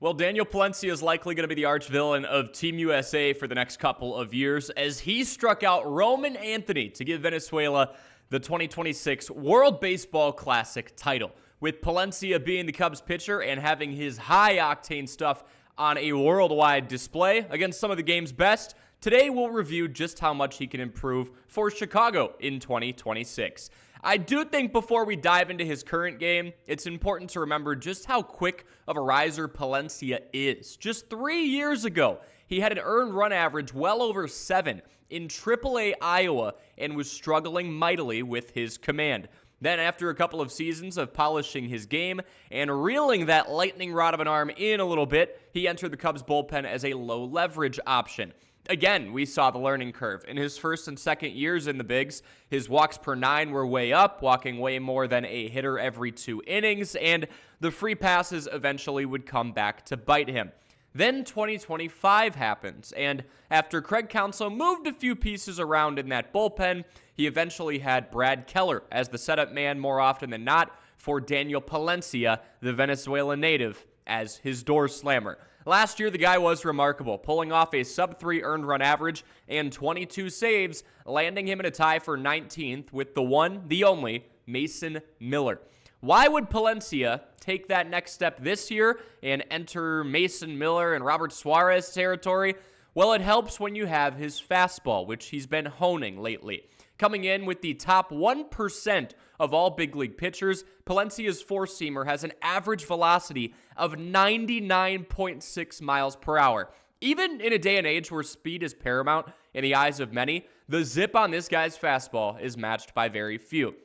Well, Daniel Palencia is likely going to be the arch villain of Team USA for the next couple of years as he struck out Roman Anthony to give Venezuela the 2026 World Baseball Classic title. With Palencia being the Cubs pitcher and having his high-octane stuff on a worldwide display against some of the game's best, today we'll review just how much he can improve for Chicago in 2026. I do think before we dive into his current game, it's important to remember just how quick of a riser Palencia is. Just 3 years ago, he had an earned run average well over 7 in AAA Iowa and was struggling mightily with his command. Then after a couple of seasons of polishing his game and reeling that lightning rod of an arm in a little bit, he entered the Cubs bullpen as a low leverage option. Again, we saw the learning curve. In his first and second years in the bigs, his walks per 9 were way up, walking way more than a hitter every 2 innings, and the free passes eventually would come back to bite him. Then 2025 happens, and after Craig Counsell moved a few pieces around in that bullpen, he eventually had Brad Keller as the setup man more often than not for Daniel Palencia, the Venezuelan native, as his door slammer. Last year, the guy was remarkable, pulling off a sub-3 earned run average and 22 saves, landing him in a tie for 19th with the one, the only, Mason Miller. Why would Palencia take that next step this year and enter Mason Miller and Robert Suarez territory? Well, it helps when you have his fastball, which he's been honing lately. Coming in with the top 1% of all big league pitchers, Palencia's four-seamer has an average velocity of 99.6 miles per hour. Even in a day and age where speed is paramount in the eyes of many, the zip on this guy's fastball is matched by very few.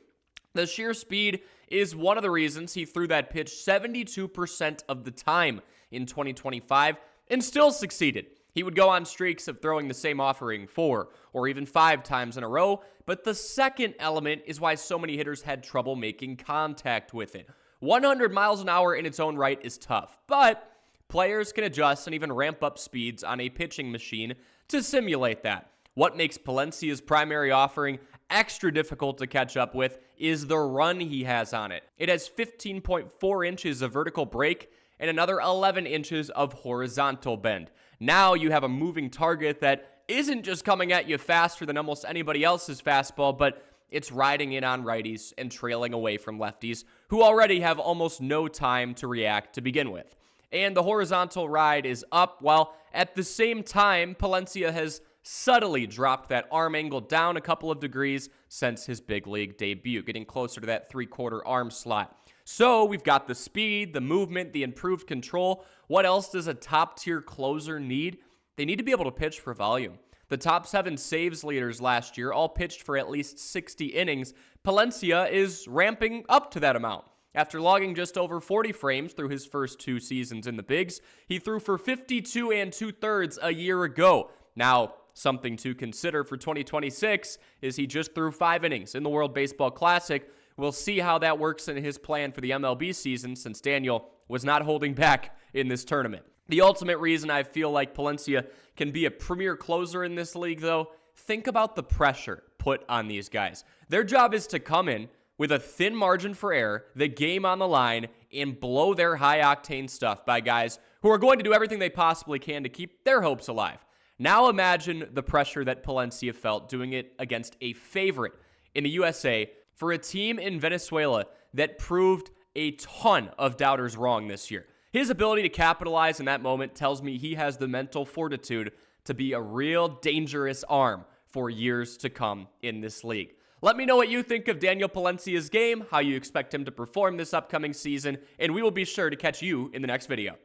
The sheer speed is one of the reasons he threw that pitch 72% of the time in 2025 and still succeeded. He would go on streaks of throwing the same offering 4 or even 5 times in a row, but the second element is why so many hitters had trouble making contact with it. 100 miles an hour in its own right is tough, but players can adjust and even ramp up speeds on a pitching machine to simulate that. What makes Palencia's primary offering extra difficult to catch up with is the run he has on it. It has 15.4 inches of vertical break and another 11 inches of horizontal bend. Now you have a moving target that isn't just coming at you faster than almost anybody else's fastball, but it's riding in on righties and trailing away from lefties who already have almost no time to react to begin with. And the horizontal ride is up, while at the same time, Palencia has subtly dropped that arm angle down a couple of degrees since his big league debut, getting closer to that 3/4 arm slot. So we've got the speed, the movement, the improved control. What else does a top-tier closer need? They need to be able to pitch for volume. The top 7 saves leaders last year all pitched for at least 60 innings. Palencia is ramping up to that amount. After logging just over 40 frames through his first 2 seasons in the bigs, he threw for 52 2/3 a year ago. Now, something to consider for 2026 is he just threw 5 innings in the World Baseball Classic. We'll see how that works in his plan for the MLB season, since Daniel was not holding back in this tournament. The ultimate reason I feel like Palencia can be a premier closer in this league, though, think about the pressure put on these guys. Their job is to come in with a thin margin for error, the game on the line, and blow their high-octane stuff by guys who are going to do everything they possibly can to keep their hopes alive. Now imagine the pressure that Palencia felt doing it against a favorite in the USA for a team in Venezuela that proved a ton of doubters wrong this year. His ability to capitalize in that moment tells me he has the mental fortitude to be a real dangerous arm for years to come in this league. Let me know what you think of Daniel Palencia's game, how you expect him to perform this upcoming season, and we will be sure to catch you in the next video.